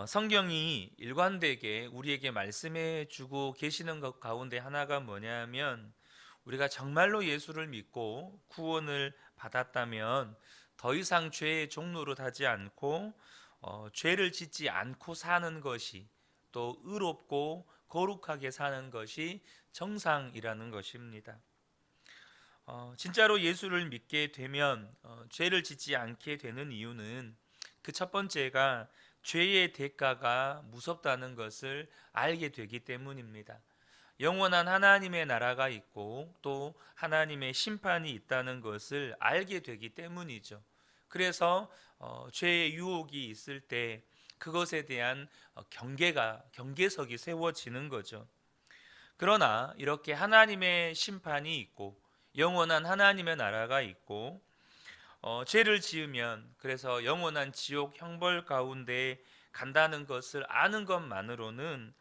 성경이 일관되게 우리에게 말씀해 주고 계시는 것 가운데 하나가 뭐냐면, 우리가 정말로 예수를 믿고 구원을 받았다면 더 이상 죄의 종노릇 하지 않고 죄를 짓지 않고 사는 것이, 또 의롭고 거룩하게 사는 것이 정상이라는 것입니다. 진짜로 예수를 믿게 되면 죄를 짓지 않게 되는 이유는, 그 첫 번째가 죄의 대가가 무섭다는 것을 알게 되기 때문입니다. 영원한 하나님의 나라가 있고 또 하나님의 심판이 있다는 것을 알게 되기 때문이죠. 그래서 죄의 유혹이 있을 때 그것에 대한 경계석이 세워지는 거죠. 그러나 이렇게 하나님의 심판이 있고 영원한 하나님의 나라가 있고 죄를 지으면 그래서 영원한 지옥 형벌 가운데 간다는 것을 아는 것만으로는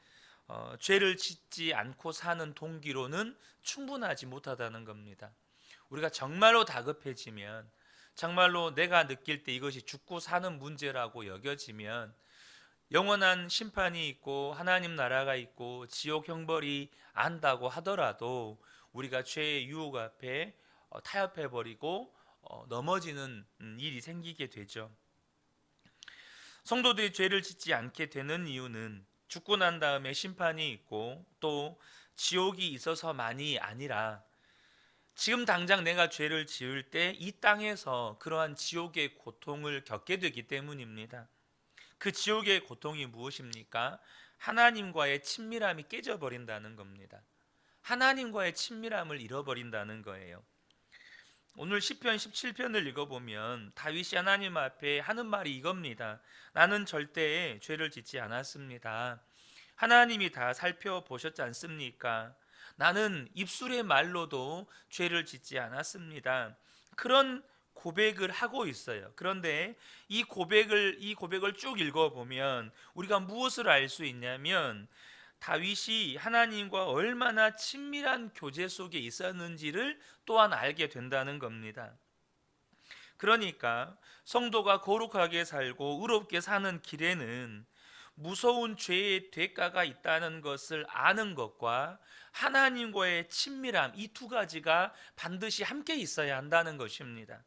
죄를 짓지 않고 사는 동기로는 충분하지 못하다는 겁니다. 우리가 정말로 다급해지면, 정말로 내가 느낄 때 이것이 죽고 사는 문제라고 여겨지면, 영원한 심판이 있고 하나님 나라가 있고 지옥 형벌이 안다고 하더라도 우리가 죄의 유혹 앞에 타협해 버리고 넘어지는 일이 생기게 되죠. 성도들이 죄를 짓지 않게 되는 이유는 죽고 난 다음에 심판이 있고 또 지옥이 있어서만이 아니라, 지금 당장 내가 죄를 지을 때 이 땅에서 그러한 지옥의 고통을 겪게 되기 때문입니다. 그 지옥의 고통이 무엇입니까? 하나님과의 친밀함이 깨져버린다는 겁니다. 하나님과의 친밀함을 잃어버린다는 거예요. 오늘 시편 17편을 읽어보면 다윗이 하나님 앞에 하는 말이 이겁니다. 나는 절대 죄를 짓지 않았습니다. 하나님이 다 살펴보셨지 않습니까? 나는 입술의 말로도 죄를 짓지 않았습니다. 그런 고백을 하고 있어요. 그런데 이 고백을 쭉 읽어보면 우리가 무엇을 알 수 있냐면, 다윗이 하나님과 얼마나 친밀한 교제 속에 있었는지를 또한 알게 된다는 겁니다. 그러니까 성도가 거룩하게 살고 의롭게 사는 길에는 무서운 죄의 대가가 있다는 것을 아는 것과 하나님과의 친밀함, 이 두 가지가 반드시 함께 있어야 한다는 것입니다.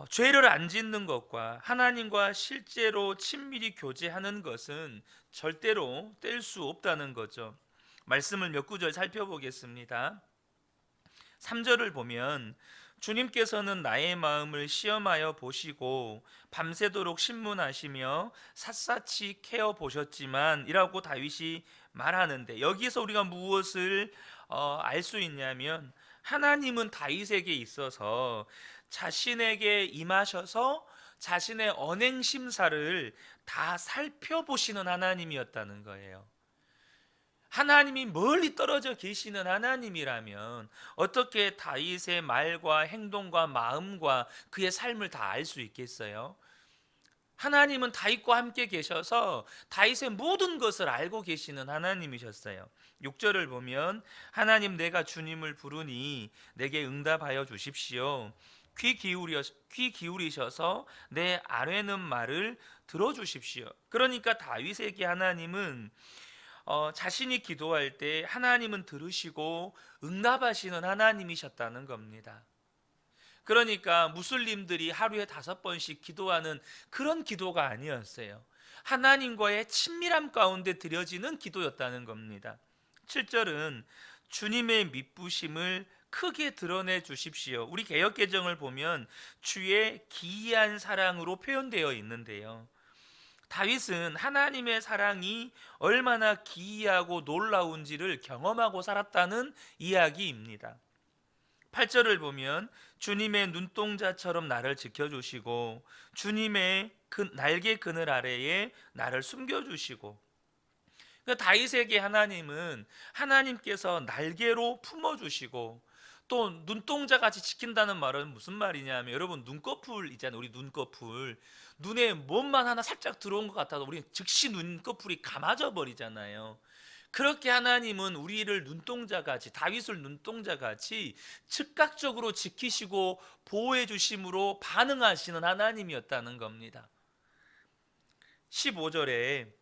죄를 안 짓는 것과 하나님과 실제로 친밀히 교제하는 것은 절대로 뗄 수 없다는 거죠. 말씀을 몇 구절 살펴보겠습니다. 3절을 보면, 주님께서는 나의 마음을 시험하여 보시고 밤새도록 신문하시며 샅샅이 캐어 보셨지만 이라고 다윗이 말하는데, 여기서 우리가 무엇을 알 수 있냐면, 하나님은 다윗에게 있어서 자신에게 임하셔서 자신의 언행 심사를 다 살펴보시는 하나님이었다는 거예요. 하나님이 멀리 떨어져 계시는 하나님이라면 어떻게 다윗의 말과 행동과 마음과 그의 삶을 다 알 수 있겠어요? 하나님은 다윗과 함께 계셔서 다윗의 모든 것을 알고 계시는 하나님이셨어요. 6절을 보면, 하나님 내가 주님을 부르니 내게 응답하여 주십시오. 귀 기울이셔서 내 아뢰는 말을 들어주십시오. 그러니까 다윗에게 하나님은 자신이 기도할 때 하나님은 들으시고 응답하시는 하나님이셨다는 겁니다. 그러니까 무슬림들이 하루에 5번씩 기도하는 그런 기도가 아니었어요. 하나님과의 친밀함 가운데 드려지는 기도였다는 겁니다. 7절은 주님의 미쁘심을 크게 드러내 주십시오. 우리 개역개정을 보면 주의 기이한 사랑으로 표현되어 있는데요, 다윗은 하나님의 사랑이 얼마나 기이하고 놀라운지를 경험하고 살았다는 이야기입니다. 8절을 보면, 주님의 눈동자처럼 나를 지켜주시고 주님의 날개 그늘 아래에 나를 숨겨주시고, 그러니까 다윗에게 하나님은 하나님께서 날개로 품어주시고 또 눈동자같이 지킨다는 말은 무슨 말이냐면, 여러분 눈꺼풀 있잖아요. 우리 눈꺼풀, 눈에 뭔만 하나 살짝 들어온 것 같아도 우리 즉시 눈꺼풀이 감아져 버리잖아요. 그렇게 하나님은 우리를 눈동자같이, 다윗을 눈동자같이 즉각적으로 지키시고 보호해 주심으로 반응하시는 하나님이었다는 겁니다. 15절에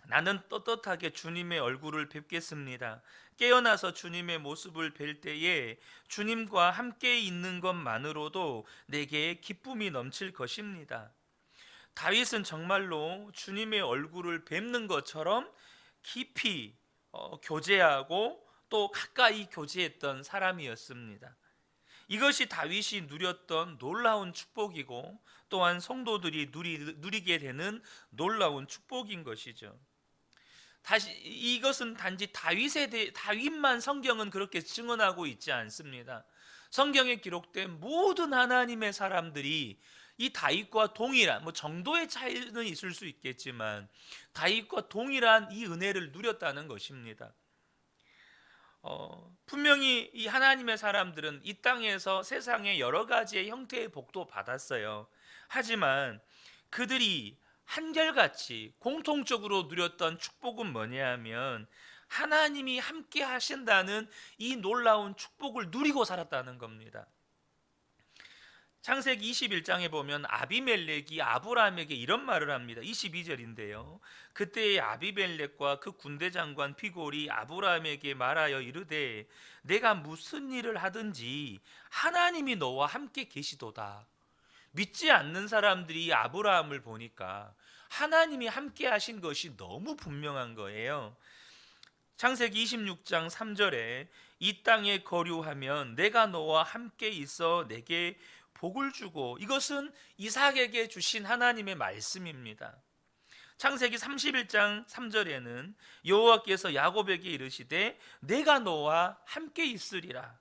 나는 떳떳하게 주님의 얼굴을 뵙겠습니다. 깨어나서 주님의 모습을 뵐 때에 주님과 함께 있는 것만으로도 내게 기쁨이 넘칠 것입니다. 다윗은 정말로 주님의 얼굴을 뵙는 것처럼 깊이 교제하고 또 가까이 교제했던 사람이었습니다. 이것이 다윗이 누렸던 놀라운 축복이고 또한 성도들이 누리게 되는 놀라운 축복인 것이죠. 다시 이것은 단지 다윗만 성경은 그렇게 증언하고 있지 않습니다. 성경에 기록된 모든 하나님의 사람들이 이 다윗과 동일한 정도의 차이는 있을 수 있겠지만 다윗과 동일한 이 은혜를 누렸다는 것입니다. 분명히 이 하나님의 사람들은 이 땅에서 세상의 여러 가지의 형태의 복도 받았어요. 하지만 그들이 한결같이 공통적으로 누렸던 축복은 뭐냐 하면 하나님이 함께 하신다는 이 놀라운 축복을 누리고 살았다는 겁니다. 창세기 21장에 보면 아비멜렉이 아브라함에게 이런 말을 합니다. 22절인데요. 그때의 아비멜렉과 그 군대 장관 피골이 아브라함에게 말하여 이르되 내가 무슨 일을 하든지 하나님이 너와 함께 계시도다. 믿지 않는 사람들이 아브라함을 보니까 하나님이 함께 하신 것이 너무 분명한 거예요. 창세기 26장 3절에 이 땅에 거류하면 내가 너와 함께 있어 내게 복을 주고, 이것은 이삭에게 주신 하나님의 말씀입니다. 창세기 31장 3절에는 여호와께서 야곱에게 이르시되 내가 너와 함께 있으리라.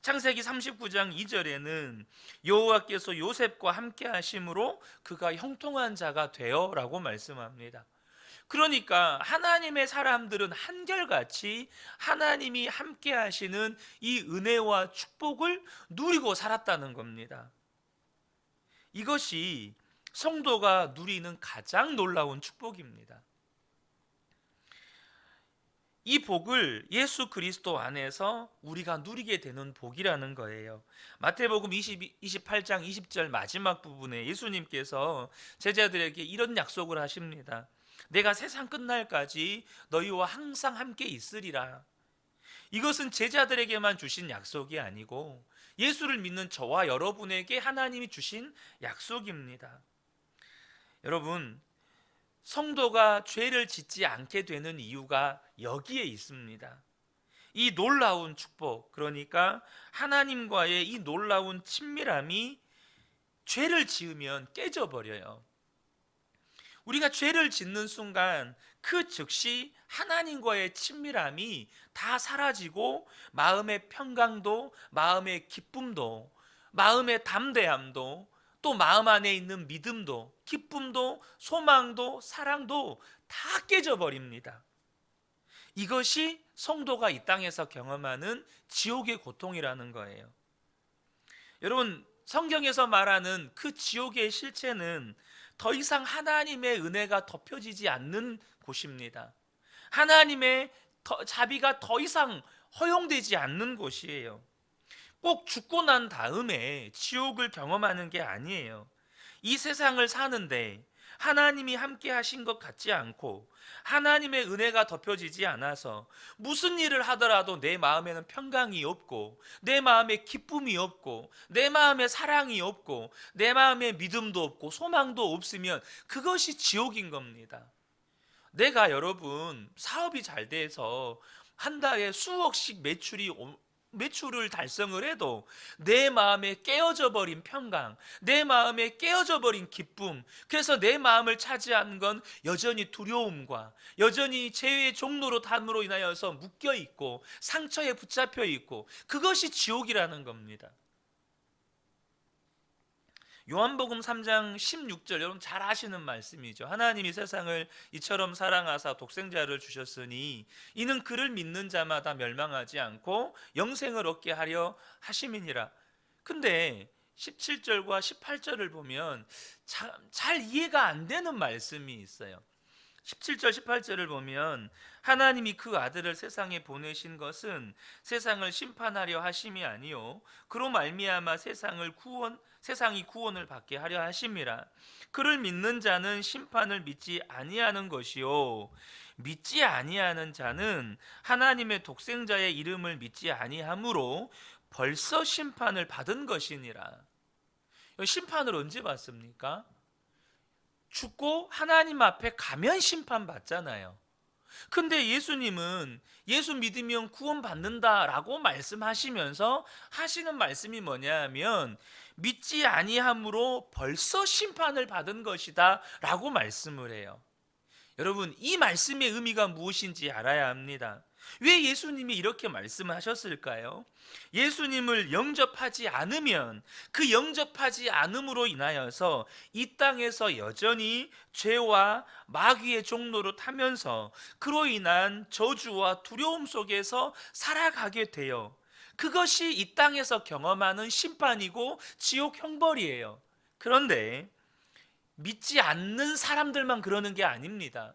창세기 39장 2절에는 여호와께서 요셉과 함께 하심으로 그가 형통한 자가 되어라고 말씀합니다. 그러니까 하나님의 사람들은 한결같이 하나님이 함께 하시는 이 은혜와 축복을 누리고 살았다는 겁니다. 이것이 성도가 누리는 가장 놀라운 축복입니다. 이 복을 예수 그리스도 안에서 우리가 누리게 되는 복이라는 거예요. 마태복음 28장 20절 마지막 부분에 예수님께서 제자들에게 이런 약속을 하십니다. 내가 세상 끝날까지 너희와 항상 함께 있으리라. 이것은 제자들에게만 주신 약속이 아니고 예수를 믿는 저와 여러분에게 하나님이 주신 약속입니다. 여러분, 성도가 죄를 짓지 않게 되는 이유가 여기에 있습니다. 이 놀라운 축복, 그러니까 하나님과의 이 놀라운 친밀함이 죄를 지으면 깨져버려요. 우리가 죄를 짓는 순간 그 즉시 하나님과의 친밀함이 다 사라지고 마음의 평강도, 마음의 기쁨도, 마음의 담대함도, 또 마음 안에 있는 믿음도, 기쁨도, 소망도, 사랑도 다 깨져버립니다. 이것이 성도가 이 땅에서 경험하는 지옥의 고통이라는 거예요. 여러분, 성경에서 말하는 그 지옥의 실체는 더 이상 하나님의 은혜가 덮여지지 않는 곳입니다. 하나님의 자비가 더 이상 허용되지 않는 곳이에요. 꼭 죽고 난 다음에 지옥을 경험하는 게 아니에요. 이 세상을 사는데 하나님이 함께 하신 것 같지 않고 하나님의 은혜가 덮여지지 않아서 무슨 일을 하더라도 내 마음에는 평강이 없고 내 마음에 기쁨이 없고 내 마음에 사랑이 없고 내 마음에 믿음도 없고 소망도 없으면 그것이 지옥인 겁니다. 내가 여러분 사업이 잘 돼서 한 달에 수억씩 매출을 달성을 해도 내 마음에 깨어져 버린 평강, 내 마음에 깨어져 버린 기쁨, 그래서 내 마음을 차지하는 건 여전히 두려움과 여전히 죄의 종로로 담으로 인하여서 묶여 있고 상처에 붙잡혀 있고, 그것이 지옥이라는 겁니다. 요한복음 3장 16절, 여러분 잘 아시는 말씀이죠. 하나님이 세상을 이처럼 사랑하사 독생자를 주셨으니 이는 그를 믿는 자마다 멸망하지 않고 영생을 얻게 하려 하심이니라. 근데 17절과 18절을 보면 잘 이해가 안 되는 말씀이 있어요. 17절 18절을 보면 하나님이 그 아들을 세상에 보내신 것은 세상을 심판하려 하심이 아니요 그로 말미암아 세상이 구원을 받게 하려 하심이라. 그를 믿는 자는 심판을 믿지 아니하는 것이요 믿지 아니하는 자는 하나님의 독생자의 이름을 믿지 아니하므로 벌써 심판을 받은 것이니라. 심판을 언제 받습니까? 죽고 하나님 앞에 가면 심판받잖아요. 근데 예수님은 예수 믿으면 구원받는다라고 말씀하시면서 하시는 말씀이 뭐냐면 믿지 아니함으로 벌써 심판을 받은 것이다 라고 말씀을 해요. 여러분, 이 말씀의 의미가 무엇인지 알아야 합니다. 왜 예수님이 이렇게 말씀하셨을까요? 예수님을 영접하지 않으면 그 영접하지 않음으로 인하여서 이 땅에서 여전히 죄와 마귀의 종로로 타면서 그로 인한 저주와 두려움 속에서 살아가게 돼요. 그것이 이 땅에서 경험하는 심판이고 지옥 형벌이에요. 그런데 믿지 않는 사람들만 그러는 게 아닙니다.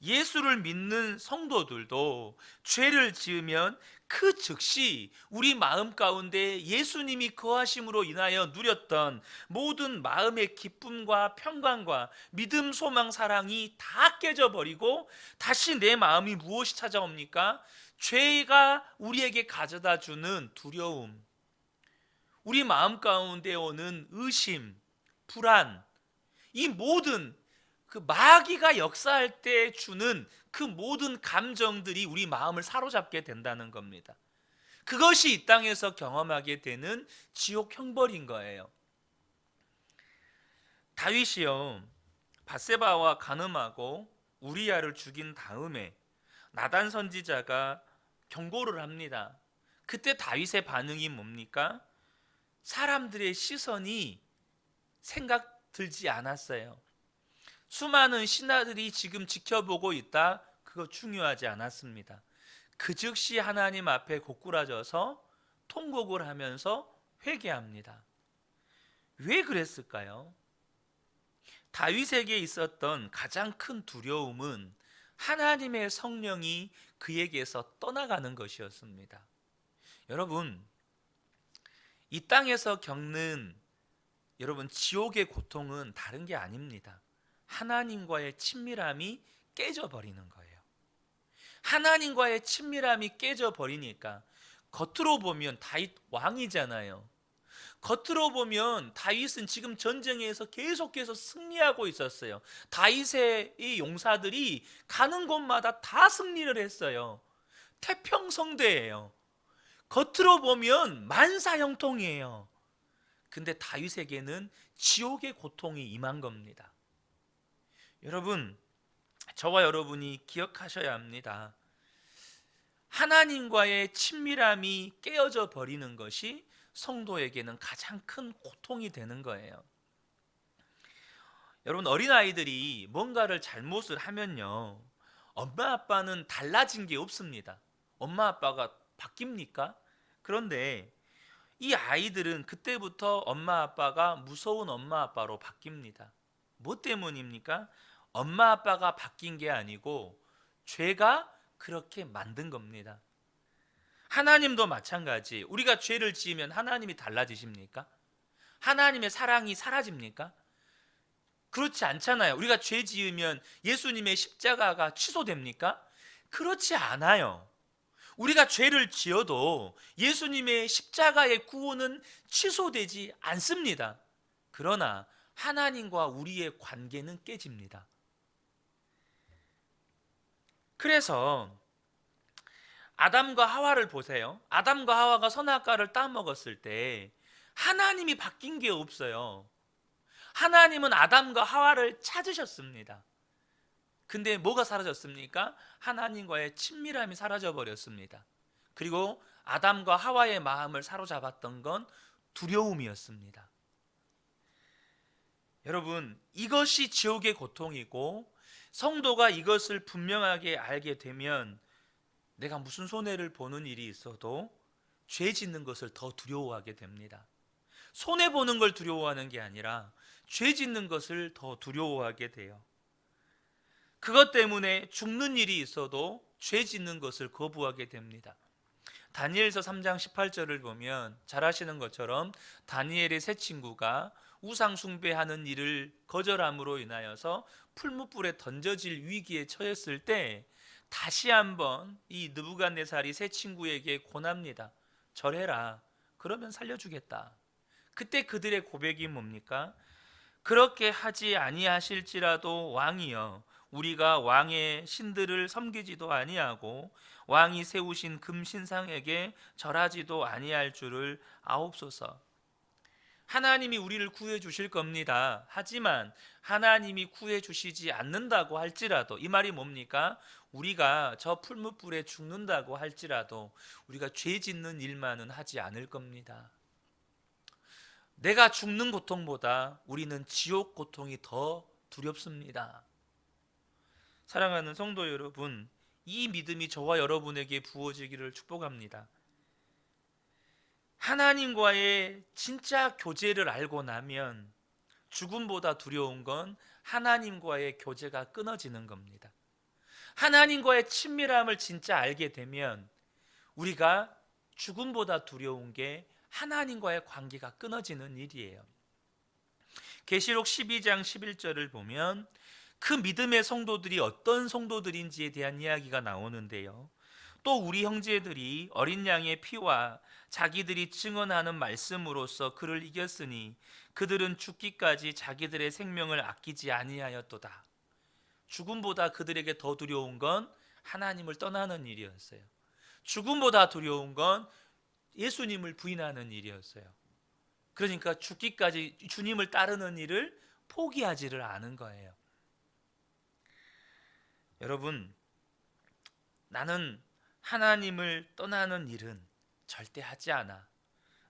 예수를 믿는 성도들도 죄를 지으면 그 즉시 우리 마음 가운데 예수님이 거하심으로 인하여 누렸던 모든 마음의 기쁨과 평강과 믿음, 소망, 사랑이 다 깨져버리고 다시 내 마음이 무엇이 찾아옵니까? 죄가 우리에게 가져다 주는 두려움, 우리 마음 가운데 오는 의심, 불안, 이 모든 그 마귀가 역사할 때 주는 그 모든 감정들이 우리 마음을 사로잡게 된다는 겁니다. 그것이 이 땅에서 경험하게 되는 지옥 형벌인 거예요. 다윗이요, 밧세바와 간음하고 우리야를 죽인 다음에 나단 선지자가 경고를 합니다. 그때 다윗의 반응이 뭡니까? 사람들의 시선이 생각 들지 않았어요. 수많은 신하들이 지금 지켜보고 있다, 그거 중요하지 않았습니다. 그 즉시 하나님 앞에 고꾸라져서 통곡을 하면서 회개합니다. 왜 그랬을까요? 다윗에게 있었던 가장 큰 두려움은 하나님의 성령이 그에게서 떠나가는 것이었습니다. 여러분, 이 땅에서 겪는 지옥의 고통은 다른 게 아닙니다. 하나님과의 친밀함이 깨져버리는 거예요. 하나님과의 친밀함이 깨져버리니까 겉으로 보면 다윗 왕이잖아요. 겉으로 보면 다윗은 지금 전쟁에서 계속해서 승리하고 있었어요. 다윗의 이 용사들이 가는 곳마다 다 승리를 했어요. 태평성대예요. 겉으로 보면 만사형통이에요. 근데 다윗에게는 지옥의 고통이 임한 겁니다. 여러분, 저와 여러분이 기억하셔야 합니다. 하나님과의 친밀함이 깨어져 버리는 것이 성도에게는 가장 큰 고통이 되는 거예요. 여러분, 어린아이들이 뭔가를 잘못을 하면요, 엄마 아빠는 달라진 게 없습니다. 엄마 아빠가 바뀝니까? 그런데 이 아이들은 그때부터 엄마 아빠가 무서운 엄마 아빠로 바뀝니다. 뭐 때문입니까? 엄마 아빠가 바뀐 게 아니고 죄가 그렇게 만든 겁니다. 하나님도 마찬가지. 우리가 죄를 지으면 하나님이 달라지십니까? 하나님의 사랑이 사라집니까? 그렇지 않잖아요. 우리가 죄 지으면 예수님의 십자가가 취소됩니까? 그렇지 않아요. 우리가 죄를 지어도 예수님의 십자가의 구원은 취소되지 않습니다. 그러나 하나님과 우리의 관계는 깨집니다. 그래서 아담과 하와를 보세요. 아담과 하와가 선악과를 따먹었을 때 하나님이 바뀐 게 없어요. 하나님은 아담과 하와를 찾으셨습니다. 근데 뭐가 사라졌습니까? 하나님과의 친밀함이 사라져 버렸습니다. 그리고 아담과 하와의 마음을 사로잡았던 건 두려움이었습니다. 여러분, 이것이 지옥의 고통이고 성도가 이것을 분명하게 알게 되면 내가 무슨 손해를 보는 일이 있어도 죄 짓는 것을 더 두려워하게 됩니다. 손해 보는 걸 두려워하는 게 아니라 죄 짓는 것을 더 두려워하게 돼요. 그것 때문에 죽는 일이 있어도 죄 짓는 것을 거부하게 됩니다. 다니엘서 3장 18절을 보면 잘 아시는 것처럼 다니엘의 세 친구가 우상 숭배하는 일을 거절함으로 인하여서 풀무불에 던져질 위기에 처했을 때 다시 한번 이 느부갓네살이 세 친구에게 권합니다. 절해라. 그러면 살려주겠다. 그때 그들의 고백이 뭡니까? 그렇게 하지 아니하실지라도 왕이여, 우리가 왕의 신들을 섬기지도 아니하고 왕이 세우신 금신상에게 절하지도 아니할 줄을 아옵소서. 하나님이 우리를 구해 주실 겁니다. 하지만 하나님이 구해 주시지 않는다고 할지라도, 이 말이 뭡니까? 우리가 저 풀무불에 죽는다고 할지라도 우리가 죄 짓는 일만은 하지 않을 겁니다. 내가 죽는 고통보다 우리는 지옥 고통이 더 두렵습니다. 사랑하는 성도 여러분, 이 믿음이 저와 여러분에게 부어지기를 축복합니다. 하나님과의 진짜 교제를 알고 나면 죽음보다 두려운 건 하나님과의 교제가 끊어지는 겁니다. 하나님과의 친밀함을 진짜 알게 되면 우리가 죽음보다 두려운 게 하나님과의 관계가 끊어지는 일이에요. 계시록 12장 11절을 보면 그 믿음의 성도들이 어떤 성도들인지에 대한 이야기가 나오는데요. 또 우리 형제들이 어린 양의 피와 자기들이 증언하는 말씀으로써 그를 이겼으니 그들은 죽기까지 자기들의 생명을 아끼지 아니하였도다. 죽음보다 그들에게 더 두려운 건 하나님을 떠나는 일이었어요. 죽음보다 두려운 건 예수님을 부인하는 일이었어요. 그러니까 죽기까지 주님을 따르는 일을 포기하지를 않은 거예요. 여러분, 나는 하나님을 떠나는 일은 절대 하지 않아.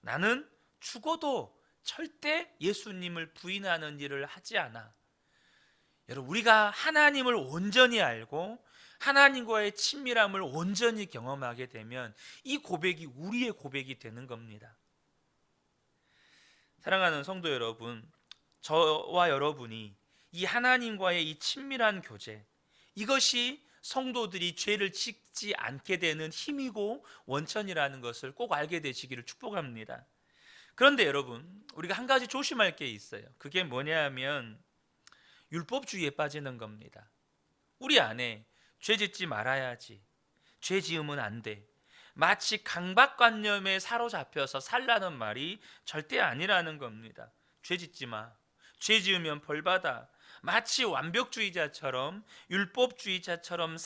나는 죽어도 절대 예수님을 부인하는 일을 하지 않아. 여러분, 우리가 하나님을 온전히 알고 하나님과의 친밀함을 온전히 경험하게 되면 이 고백이 우리의 고백이 되는 겁니다. 사랑하는 성도 여러분, 저와 여러분이 이 하나님과의 이 친밀한 교제, 이것이 성도들이 죄를 짓지 않게 되는 힘이고 원천이라는 것을 꼭 알게 되시기를 축복합니다. 그런데 여러분, 우리가 한 가지 조심할 게 있어요. 그게 뭐냐 하면 율법주의에 빠지는 겁니다. 우리 안에 죄 짓지 말아야지, 죄 지으면 안 돼, 마치 강박관념에 사로잡혀서 살라는 말이 절대 아니라는 겁니다. 죄 짓지 마, 죄 지으면 벌 받아, 마치 완벽주의자처럼 율법주의자처럼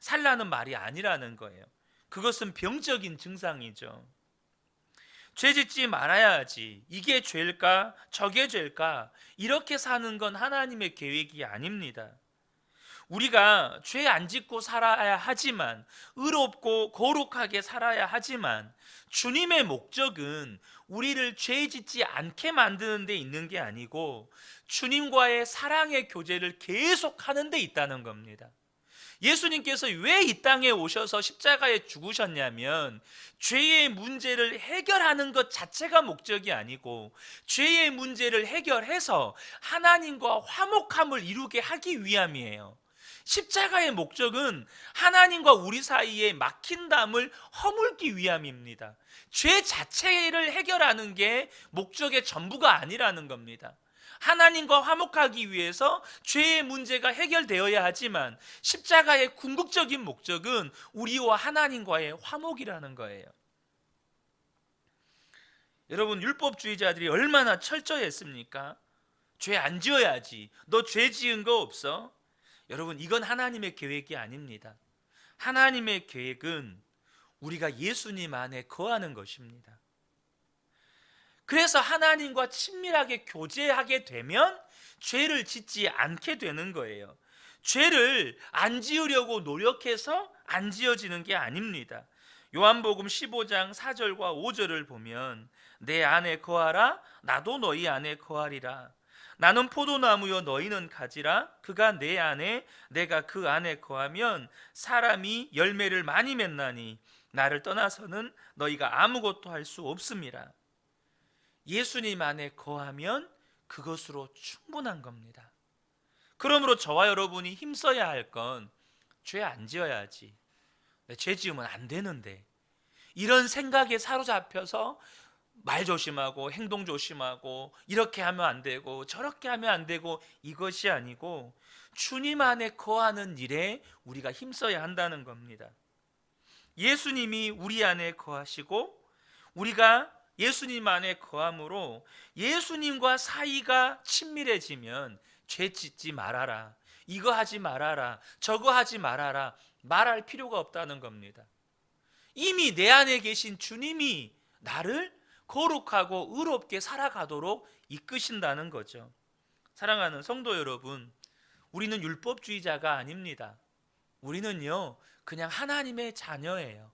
살라는 말이 아니라는 거예요. 그것은 병적인 증상이죠. 죄 짓지 말아야지, 이게 죄일까 저게 죄일까, 이렇게 사는 건 하나님의 계획이 아닙니다. 우리가 죄 안 짓고 살아야 하지만, 의롭고 거룩하게 살아야 하지만, 주님의 목적은 우리를 죄 짓지 않게 만드는 데 있는 게 아니고 주님과의 사랑의 교제를 계속하는 데 있다는 겁니다. 예수님께서 왜 이 땅에 오셔서 십자가에 죽으셨냐면 죄의 문제를 해결하는 것 자체가 목적이 아니고 죄의 문제를 해결해서 하나님과 화목함을 이루게 하기 위함이에요. 십자가의 목적은 하나님과 우리 사이에 막힌 담을 허물기 위함입니다. 죄 자체를 해결하는 게 목적의 전부가 아니라는 겁니다. 하나님과 화목하기 위해서 죄의 문제가 해결되어야 하지만 십자가의 궁극적인 목적은 우리와 하나님과의 화목이라는 거예요. 여러분, 율법주의자들이 얼마나 철저했습니까? 죄 안 지어야지, 너 죄 지은 거 없어? 여러분, 이건 하나님의 계획이 아닙니다. 하나님의 계획은 우리가 예수님 안에 거하는 것입니다. 그래서 하나님과 친밀하게 교제하게 되면 죄를 짓지 않게 되는 거예요. 죄를 안 지으려고 노력해서 안 지어지는 게 아닙니다. 요한복음 15장 4절과 5절을 보면 내 안에 거하라, 나도 너희 안에 거하리라. 나는 포도나무요 너희는 가지라. 그가 내 안에 내가 그 안에 거하면 사람이 열매를 많이 맺나니 나를 떠나서는 너희가 아무것도 할 수 없음이라. 예수님 안에 거하면 그것으로 충분한 겁니다. 그러므로 저와 여러분이 힘써야 할 건 죄 안 지어야지, 죄 지으면 안 되는데, 이런 생각에 사로잡혀서 말 조심하고 행동 조심하고 이렇게 하면 안 되고 저렇게 하면 안 되고, 이것이 아니고 주님 안에 거하는 일에 우리가 힘써야 한다는 겁니다. 예수님이 우리 안에 거하시고 우리가 예수님 안에 거함으로 예수님과 사이가 친밀해지면 죄 짓지 말아라, 이거 하지 말아라, 저거 하지 말아라 말할 필요가 없다는 겁니다. 이미 내 안에 계신 주님이 나를 거룩하고 의롭게 살아가도록 이끄신다는 거죠. 사랑하는 성도 여러분, 우리는 율법주의자가 아닙니다. 우리는요, 그냥 하나님의 자녀예요.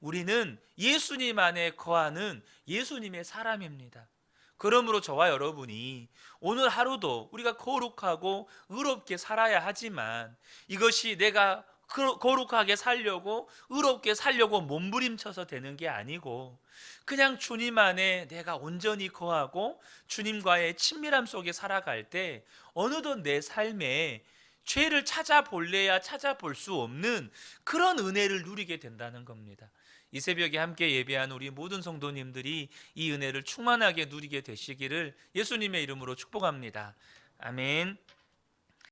우리는 예수님 안에 거하는 예수님의 사람입니다. 그러므로 저와 여러분이 오늘 하루도 우리가 거룩하고 의롭게 살아야 하지만, 이것이 내가 거룩하게 살려고 의롭게 살려고 몸부림쳐서 되는 게 아니고, 그냥 주님 안에 내가 온전히 거하고 주님과의 친밀함 속에 살아갈 때 어느덧 내 삶에 죄를 찾아볼래야 찾아볼 수 없는 그런 은혜를 누리게 된다는 겁니다. 이 새벽에 함께 예배한 우리 모든 성도님들이 이 은혜를 충만하게 누리게 되시기를 예수님의 이름으로 축복합니다. 아멘.